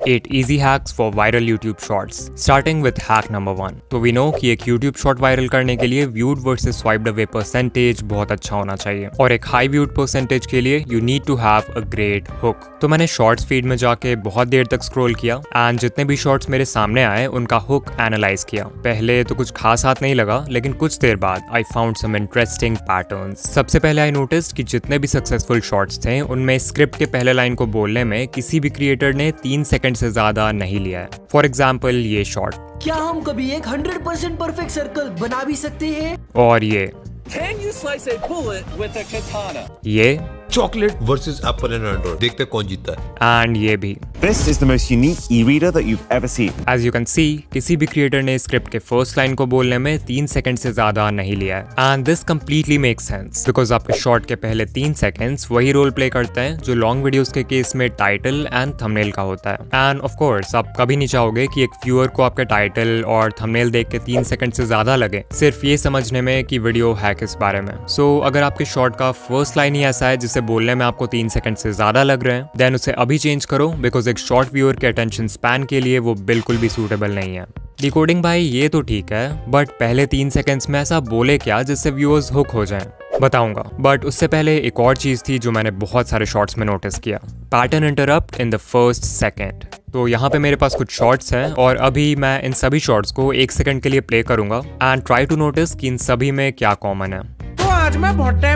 8 easy hacks for viral YouTube shorts. Starting with hack number 1. तो we know कि एक YouTube short viral करने के लिए viewed versus swiped away percentage बहुत अच्छा होना चाहिए और एक high viewed percentage के लिए you need to have a great hook. तो मैंने shorts feed में जाके बहुत देर तक scroll किया and जितने भी shorts मेरे सामने आए उनका hook analyze किया. पहले तो कुछ खास हाथ नहीं लगा लेकिन कुछ देर बाद I found some interesting patterns. सबसे पहले I noticed कि जितने भी successful shorts थे उनमें स्क्रिप्ट के पहले लाइन को बोलने में किसी भी क्रिएटर ने 3 सेकंड से ज्यादा नहीं लिया है. फॉर एग्जाम्पल ये शॉर्ट. क्या हम कभी एक 100% परफेक्ट सर्कल बना भी सकते हैं? और ये. Can you slice a bullet with a katana? ये. Chocolate versus Apple and Android, देखते हैं कौन जीतता है. एंड ये भी. This is the most unique e-reader that you've ever seen. As you can see, किसी भी क्रिएटर ने स्क्रिप्ट के फर्स्ट लाइन को बोलने में 3 सेकंड से ज्यादा नहीं लिया है. And this completely makes sense because आपके शॉर्ट के पहले 3 सेकंड्स वही रोल प्ले करते हैं जो लॉन्ग वीडियोस के केस में टाइटल एंड थंबनेल का होता है. एंड ऑफ कोर्स आप कभी नहीं चाहोगे कि एक व्यूअर को आपके टाइटल और थंबनेल देख के 3 सेकंड से ज्यादा लगे सिर्फ ये समझने में कि वीडियो है किस बारे में. सो अगर आपके शॉर्ट का फर्स्ट लाइन ही ऐसा है जिसे बोलने में आपको 3 सेकंड से ज्यादा लग रहे हैं देन उसे अभी चेंज करो बिकॉज एक शॉर्ट व्यूअर के अटेंशन स्पैन के लिए वो बिल्कुल भी सूटेबल नहीं है. डिकोडिंग भाई ये तो ठीक है बट पहले 3 सेकंड्स में ऐसा बोले क्या जिससे व्यूअर्स हुक हो जाएं? बताऊंगा बट उससे पहले एक और चीज थी जो मैंने बहुत सारे शॉर्ट्स में नोटिस किया. Pattern interrupt in the first second. तो यहाँ पे मेरे पास कुछ शॉर्ट्स हैं और अभी मैं इन सभी शॉर्ट्स को 1 सेकंड के लिए प्ले करूंगा एंड ट्राई टू नोटिस कि इन सभी में क्या कॉमन है. तो आज मैं बहुत time.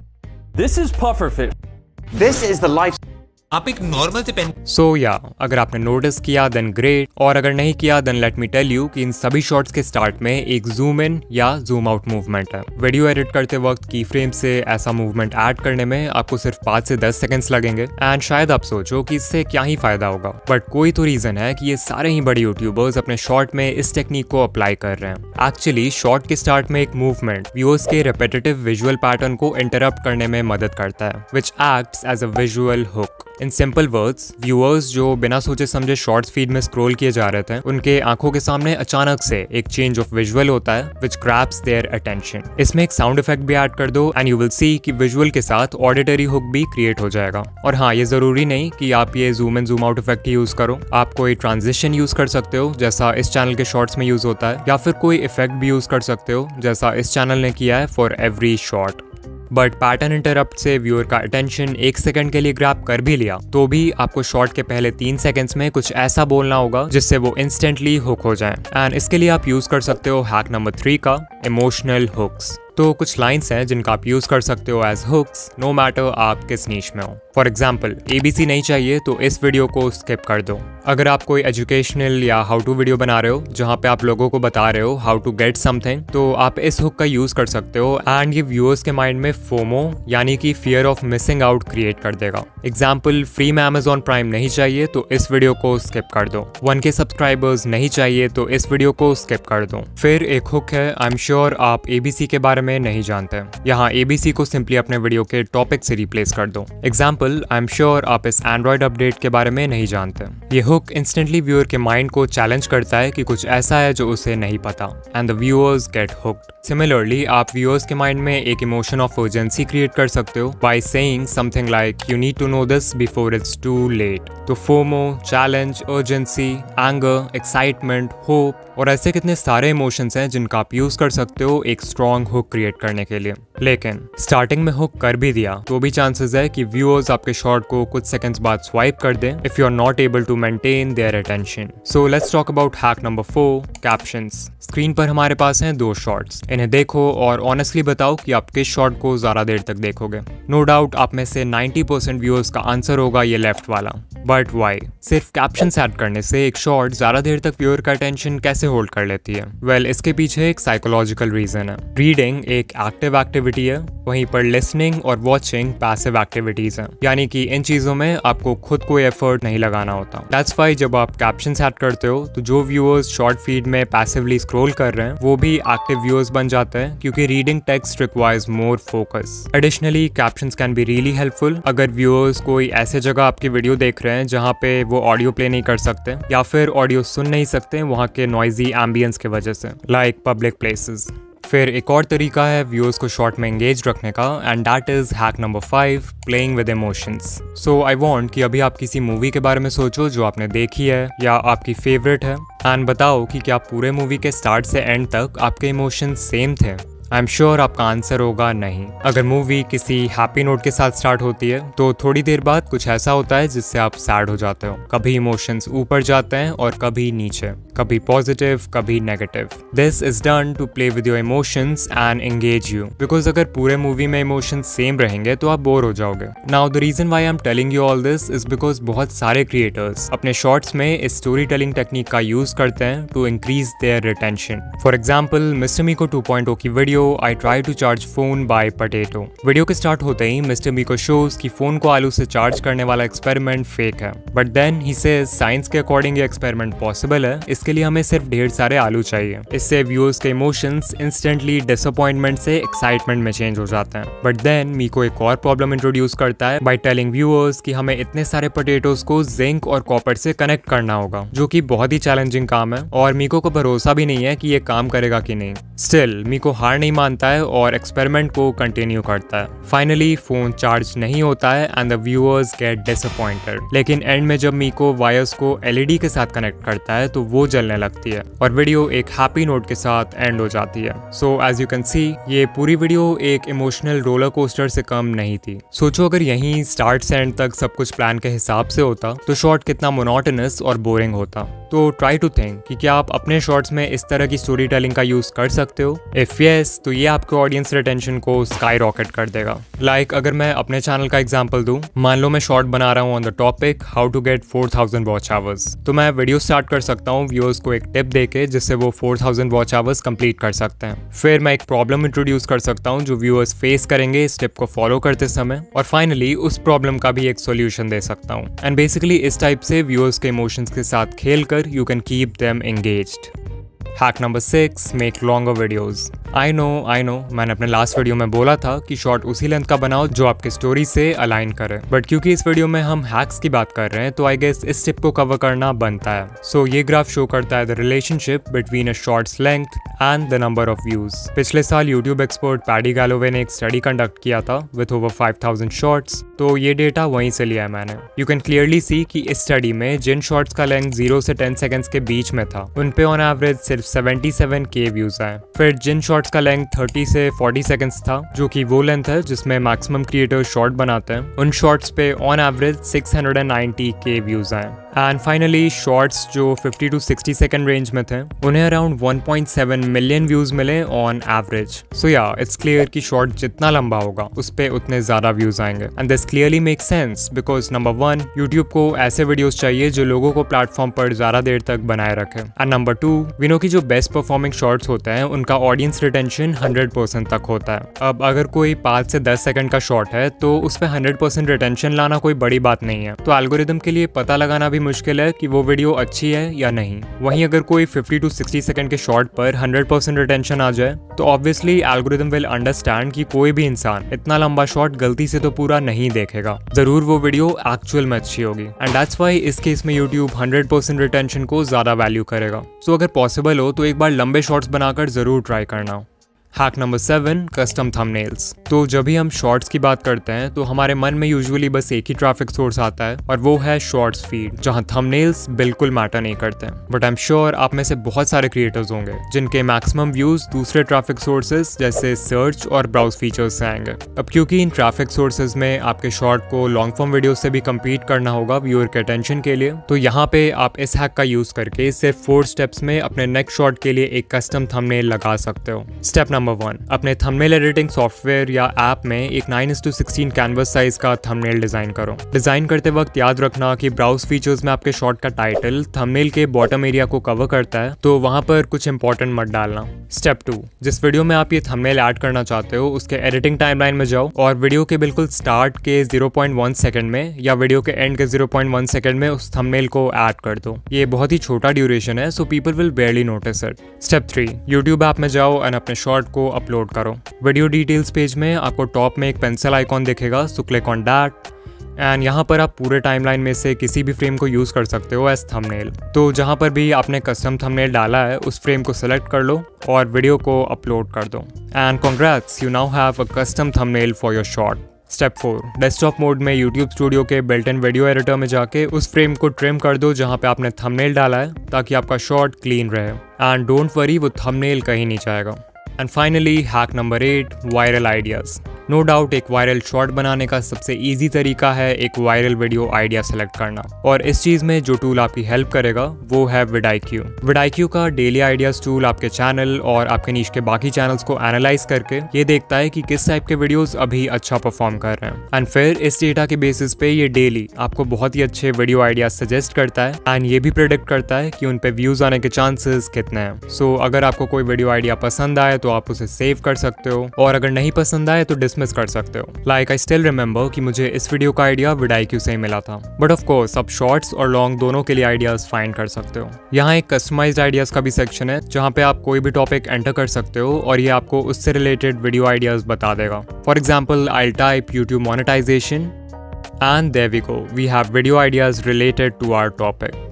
This is pufferfish. This is the life. आप एक नॉर्मल से पेन. सो या अगर आपने नोटिस किया देन ग्रेट और अगर नहीं किया then let me tell you कि इन सभी शॉट्स के स्टार्ट में एक जूम इन या जूम आउट मूवमेंट है. वीडियो एडिट करते वक्त की फ्रेम से ऐसा मूवमेंट ऐड करने में आपको सिर्फ 5 से 10 सेकंड्स लगेंगे एंड शायद आप सोचो कि इससे क्या ही फायदा होगा बट कोई तो रीजन है कि ये सारे ही बड़े यूट्यूबर्स अपने शॉर्ट में इस टेक्निक को अप्लाई कर रहे हैं. एक्चुअली शॉर्ट के स्टार्ट में एक मूवमेंट व्यूअर्स के रिपीटेटिव विजुअल पैटर्न को इंटरप्ट करने में मदद करता है which acts as a visual hook. In simple words viewers जो बिना सोचे समझे शॉर्ट्स फीड में स्क्रॉल किए जा रहे थे उनके आंखों के सामने अचानक से एक चेंज ऑफ विजुअल होता है विच ग्रैब्स देयर अटेंशन. इसमें एक साउंड इफेक्ट भी ऐड कर दो एंड यू विल सी कि विजुअल के साथ ऑडिटरी हुक भी क्रिएट हो जाएगा. और हाँ ये जरूरी नहीं कि आप ये zoom in zoom out effect he use करो. आप कोई ट्रांजिशन यूज कर सकते हो जैसा इस चैनल के शॉर्ट्स में यूज होता है या फिर कोई इफेक्ट भी यूज कर सकते हो जैसा इस चैनल ने किया है for every short. But pattern interrupt से व्यूअर का अटेंशन 1 सेकंड के लिए ग्रैब कर भी लिया तो भी आपको शॉर्ट के पहले 3 सेकंड्स में कुछ ऐसा बोलना होगा जिससे वो इंस्टेंटली हुक हो जाए. एंड इसके लिए आप यूज कर सकते हो हैक नंबर 3 का इमोशनल हुक्स. तो कुछ लाइंस हैं जिनका आप यूज कर सकते हो एज हुक्स नो मैटर आप किस नीश में हो. फॉर एग्जाम्पल ABC नहीं चाहिए तो इस वीडियो को स्किप कर दो. अगर आप कोई एजुकेशनल या हाउ टू वीडियो बना रहे हो जहाँ पे आप लोगों को बता रहे हो हाउ टू गेट समथिंग तो आप इस हुक का यूज कर सकते हो एंड ये व्यूअर्स के माइंड में फोमो यानी कि fear of missing out create कर देगा. एग्जाम्पल फ्री में Amazon प्राइम नहीं चाहिए तो इस वीडियो को स्किप कर दो. 1K सब्सक्राइबर्स नहीं चाहिए तो इस वीडियो को स्किप कर दो. फिर एक हुक है आई एम श्योर आप ABC के बारे में नहीं जानते. यहाँ ABC को सिंपली अपने वीडियो के टॉपिक से रिप्लेस कर दो. एग्जाम्पल आई एम श्योर आप इस एंड्रॉइड अपडेट के बारे में नहीं जानते. ये हुक इंस्टेंटली व्यूअर के माइंड को चैलेंज करता है कि कुछ ऐसा है जो उसे नहीं पता and the viewers get hooked. Similarly आप व्यूअर्स के माइंड में एक इमोशन ऑफ अर्जेंसी क्रिएट कर सकते हो by saying something like you need to know this before it's too late. तो FOMO, challenge, urgency, anger, excitement, hope और ऐसे कितने सारे इमोशंस हैं जिनका आप यूज कर सकते हो एक स्ट्रॉन्ग हुक क्रिएट करने के लिए. लेकिन स्टार्टिंग में हुक कर भी दिया तो भी चांसेस है कि व्यूअर्स आपके शॉर्ट को कुछ सेकंड्स बाद स्वाइप कर दें if you are not able to maintain their attention. So let's talk about hack number 4 captions. Screen पर हमारे पास हैं 2 शॉर्ट्स. इन्हें देखो और ऑनेस्टली बताओ कि आप किस शॉर्ट को ज्यादा देर तक देखोगे. नो डाउट आप में से 90% व्यूअर्स का आंसर होगा ये लेफ्ट वाला. But why? सिर्फ कैप्शंस ऐड करने से एक शॉर्ट ज्यादा देर तक व्यूअर का अटेंशन कैसे होल्ड कर लेती है? वेल इसके पीछे एक साइकोलॉजिकल रीजन है. रीडिंग एक एक्टिव एक्टिविटी है वहीं पर लिसनिंग और वॉचिंग पैसिव एक्टिविटीज हैं. यानी कि इन चीजों में आपको खुद कोई एफर्ट नहीं लगाना होता. दैट्स व्हाई जब आप कैप्शंस ऐड करते हो तो जो व्यूअर्स शॉर्ट फीड में पैसिवली स्क्रॉल कर रहे हैं वो भी एक्टिव व्यूअर्स बन जाते हैं क्योंकि reading text requires more focus. Additionally captions can be really helpful अगर व्यूअर्स कोई ऐसे जगह आपकी वीडियो देख रहे हैं जहाँ पे वो ऑडियो प्ले नहीं कर सकते या फिर ऑडियो सुन नहीं सकते वहाँ के नॉइजी एम्बियंस की वजह से लाइक पब्लिक प्लेसेस. फिर एक और तरीका है व्यूअर्स को शॉर्ट में एंगेज रखने का, and that is hack number 5, playing with emotions. So I want कि अभी आप किसी मूवी के बारे में सोचो जो आपने देखी है या आपकी फेवरेट है, एंड बताओ कि क्या पूरे मूवी के स्टार्ट से एंड तक आपके इमोशंस सेम थे। आई एम श्योर आपका आंसर होगा नहीं। अगर मूवी किसी हैप्पी नोट के साथ स्टार्ट होती है तो थोड़ी देर बाद कुछ ऐसा होता है जिससे आप सैड हो जाते हो। कभी इमोशंस ऊपर जाते हैं और कभी नीचे, कभी पॉजिटिव कभी negative. This is done to play with your emotions and engage you, because अगर पूरे मूवी में इमोशंस सेम रहेंगे तो आप बोर हो जाओगे। Now the reason why I am telling you all this is because बहुत सारे क्रिएटर्स अपने शॉर्ट्स में इस स्टोरी टेलिंग टेक्निक का यूज करते हैं to increase their retention. For example mister Meeko 2.0 की video I try to charge phone by potato। Video के स्टार्ट होते ही मिस्टर मीको शोज कि फोन को आलू से चार्ज करने वाला एक्सपेरिमेंट फेक है, but then he says science के अकॉर्डिंग ये एक्सपेरिमेंट पॉसिबल है, इसके लिए हमें सिर्फ ढेर सारे आलू चाहिए। इससे व्यूअर्स के इमोशंस इंस्टेंटली डिसअपॉइंटमेंट से एक्साइटमेंट में चेंज हो जाते हैं। बट देन मीको एक और प्रॉब्लम इंट्रोड्यूस करता है बाय टेलिंग व्यूअर्स कि हमें इतने सारे पोटेटोज को जिंक और कॉपर से कनेक्ट करना होगा, जो कि बहुत ही चैलेंजिंग काम है और मीको को भरोसा भी नहीं है कि ये काम करेगा कि नहीं। स्टिल मीको हार नहीं मानता है और एक्सपेरिमेंट को कंटिन्यू करता है। फाइनली फोन चार्ज नहीं होता है and the viewers get disappointed. लेकिन एंड में जब मीको वायर्स को एलईडी के साथ कनेक्ट करता है तो वो जलने लगती है और वीडियो एक हैप्पी नोट के साथ एंड हो जाती है। So as you can see ये पूरी वीडियो एक इमोशनल रोलर कोस्टर से कम नहीं थी। सोचो अगर यहीं स्टार्ट से एंड तक सब कुछ प्लान के हिसाब से होता तो शॉर्ट कितना मोनोटोनस और बोरिंग होता। तो ट्राई टू थिंक कि क्या आप अपने शॉर्ट्स में इस तरह की स्टोरी टेलिंग का यूज कर सकते हो। इफ यस तो ये आपके ऑडियंस रिटेंशन को स्काई रॉकेट कर देगा। लाइक अगर मैं अपने चैनल का एग्जांपल दूं, मान लो मैं शॉर्ट बना रहा हूं on the topic how to get 4000 watch hours, तो मैं वीडियो स्टार्ट कर सकता हूं व्यूअर्स को एक टिप देके जिससे वो 4000 वॉच आवर्स कंप्लीट कर सकते हैं। फिर मैं एक प्रॉब्लम इंट्रोड्यूस कर सकता हूं जो व्यूअर्स फेस करेंगे इस टिप को फॉलो करते समय, और फाइनली उस प्रॉब्लम का भी एक सोल्यूशन दे सकता हूं। एंड बेसिकली इस टाइप से व्यूअर्स के इमोशंस के साथ खेलकर you can keep them engaged. Hack number 6, make longer videos. I know मैंने अपने लास्ट वीडियो में बोला था कि शॉर्ट उसी लेंथ का बनाओ जो आपकी स्टोरी से अलाइन करे, बट क्योंकि इस वीडियो में हम हैक्स की बात कर रहे हैं तो आई गेस इस टिप को कवर करना बनता है। सो ये ग्राफ शो करता है the relationship between a shorts length and the number of views. पिछले साल यूट्यूब एक्सपर्ट पैडी गैलोवे ने एक स्टडी कंडक्ट किया था विथ ओवर 5000 शॉर्ट्स, तो ये डेटा वहीं से लिया है मैंने। यू कैन क्लियरली सी कि इस स्टडी में जिन शॉर्ट्स का लेंथ 0 से 10 सेकंड्स के बीच में था उन पे ऑन एवरेज सिर्फ 77K व्यूज आए। फिर जिन शॉर्ट्स का लेंथ 30 से 40 सेकंड्स था, जो कि वो लेंथ है जिसमें मैक्सिमम क्रिएटर शॉर्ट बनाते हैं, उन शॉर्ट्स पे ऑन एवरेज 690K व्यूज आए। एंड फाइनली शॉर्ट्स जो 50 to 60 सेकंड रेंज में थे उन्हें अराउंड 1.7 मिलियन व्यूज मिले ऑन एवरेज। सो या इट्स क्लियर कि शॉर्ट जितना लंबा होगा उस पे उतने ज्यादा व्यूज आएंगे। And this clearly make sense because number 1 YouTube को ऐसे वीडियोस चाहिए जो लोगों को प्लेटफॉर्म पर ज्यादा देर तक बनाए रखे, एंड नंबर 2 वी नो कि जो बेस्ट परफॉर्मिंग शॉर्ट्स होते हैं उनका ऑडियंस रिटेंशन 100% तक होता है। अब अगर कोई 5 से 10 सेकंड का शॉर्ट है तो उस पर 100% रिटेंशन लाना कोई बड़ी बात नहीं है, तो एल्गोरिदम के लिए पता लगाना भी मुश्किल है कि वो वीडियो अच्छी है या नहीं। वहीं अगर कोई 50 to 60 सेकंड के शॉर्ट पर 100% रिटेंशन आ जाए तो ऑब्वियसली एल्गोरिदम विल अंडरस्टैंड कि कोई भी इंसान इतना लंबा शॉर्ट गलती से तो पूरा नहीं देखेगा, जरूर वो वीडियो एक्चुअल में अच्छी होगी। एंड दैट्स व्हाई इस केस में यूट्यूब 100% रिटेंशन को ज्यादा वैल्यू करेगा। सो अगर पॉसिबल हो तो एक बार लंबे शॉर्ट्स बनाकर जरूर ट्राई करना। Hack number 7, custom thumbnails. तो जब भी हम शॉर्ट्स की बात करते हैं तो हमारे मन में यूजुअली बस एक ही ट्रैफिक सोर्स आता है और वो है शॉर्ट्स फीड, जहां थंबनेल्स बिल्कुल मैटर नहीं करते। बट आई एम श्योर आप में से बहुत सारे क्रिएटर्स होंगे जिनके मैक्सिमम व्यूज दूसरे ट्रैफिक सोर्सेज जैसे सर्च और ब्राउज फीचर्स से आएंगे। अब क्योंकि इन ट्रैफिक सोर्सेज में आपके शॉर्ट को लॉन्ग फॉर्म वीडियो से भी कम्पीट करना होगा व्यूअर के अटेंशन के लिए, तो यहाँ पे आप इस हैक का यूज करके सिर्फ 4 स्टेप्स में अपने नेक्स्ट शॉर्ट के लिए एक कस्टम थंबनेल लगा सकते हो। स्टेप नंबर 1, अपने थंबनेल एडिटिंग सॉफ्टवेयर या ऐप में एक 9:16 कैनवस साइज का थंबनेल डिजाइन करो। डिजाइन करते वक्त याद रखना कि ब्राउज फीचर्स में आपके शॉर्ट का टाइटल थंबनेल के बॉटम एरिया को कवर करता है, तो वहां पर कुछ इंपॉर्टेंट मत डालना। स्टेप 2, जिस वीडियो में आप ये थंबनेल ऐड करना चाहते हो उसके एडिटिंग टाइमलाइन में जाओ और वीडियो के बिल्कुल स्टार्ट के 0.1 सेकंड में या वीडियो के एंड के 0.1 सेकंड में उस थंबनेल को ऐड कर दो। ये बहुत ही छोटा ड्यूरेशन है, so people will बेयरली notice it. Step 3, YouTube app में जाओ और अपने शॉर्ट को अपलोड करो। वीडियो डिटेल्स पेज में आपको टॉप में एक पेंसिल आइकॉन दिखेगा, so click on that and यहाँ पर आप पूरे टाइमलाइन में से किसी भी फ्रेम को यूज़ कर सकते हो एज थंबनेल। तो जहाँ पर भी आपने कस्टम थंबनेल डाला है उस फ्रेम को सेलेक्ट कर लो और वीडियो को अपलोड कर दो। And congrats, you now have a custom thumbnail for your short. Step 4, desktop mode में YouTube स्टूडियो के बिल्ट इन वीडियो एडिटर में जाके उस फ्रेम को ट्रिम कर दो जहाँ पे आपने थंबनेल डाला है, ताकि आपका शॉट क्लीन रहे। एंड डोंट वरी, वो थंबनेल कहीं नहीं जाएगा। And finally hack number 8, viral ideas. No doubt एक वायरल शॉट बनाने का सबसे इजी तरीका है एक वायरल वीडियो आइडिया सेलेक्ट करना, और इस चीज़ में जो टूल आपकी हेल्प करेगा वो है vidIQ। vidIQ का डेली आइडियाज़ टूल आपके चैनल और आपके नीश के बाकी चैनल्स को एनालाइज करके ये देखता है कि किस टाइप के वीडियोस अभी अच्छा परफॉर्म कर रहे हैं, एंड फिर इस डेटा के बेसिस पे ये डेली आपको बहुत ही अच्छे वीडियो आइडियाज सजेस्ट करता है एंड ये भी प्रेडिक्ट करता है कि उन पे व्यूज आने के चांसेस कितने हैं। सो अगर आपको कोई वीडियो आइडिया पसंद आए तो आप उसे सेव कर सकते हो, और अगर नहीं पसंद आए तो डिसमिस कर सकते हो। लाइक आई स्टिल रिमेंबर कि मुझे इस वीडियो का आइडिया vidIQ से ही मिला था, बट ऑफ कोर्स आप शॉर्ट्स और लॉन्ग दोनों के लिए आइडियाज फाइंड कर सकते हो। यहाँ एक कस्टमाइज्ड आइडियाज का भी सेक्शन है जहाँ पे आप कोई भी टॉपिक एंटर कर सकते हो और ये आपको उससे रिलेटेड वीडियो आइडियाज बता देगा। For example I type YouTube monetization and there we go, we have video ideas related to our topic.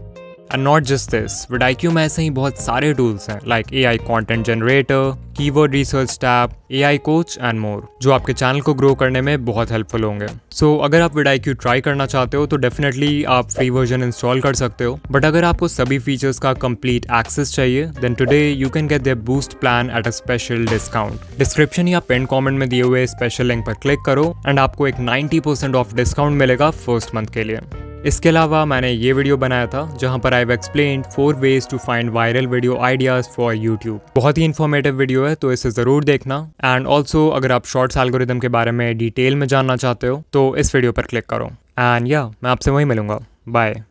And not just this, vidIQ में ऐसे ही बहुत सारे टूल्स हैं like AI content generator, keyword research tab, AI coach and more, जो आपके channel को grow करने में बहुत हेल्पफुल होंगे। सो अगर आप vidIQ ट्राई करना चाहते हो तो डेफिनेटली आप फ्री वर्जन इंस्टॉल कर सकते हो, बट अगर आपको सभी फीचर्स का कंप्लीट एक्सेस चाहिए then today you can get their boost plan at a special discount. Description या पिन कमेंट में दिए हुए स्पेशल लिंक पर क्लिक करो एंड आपको एक 90% ऑफ डिस्काउंट मिलेगा फर्स्ट मंथ के लिए। इसके अलावा मैंने ये वीडियो बनाया था जहां पर I have explained 4 ways to find viral video ideas for YouTube। बहुत ही इन्फॉर्मेटिव वीडियो है तो इसे ज़रूर देखना। एंड ऑल्सो अगर आप शॉर्ट्स एल्गोरिदम के बारे में डिटेल में जानना चाहते हो तो इस वीडियो पर क्लिक करो। एंड या मैं आपसे वहीं मिलूंगा। बाय।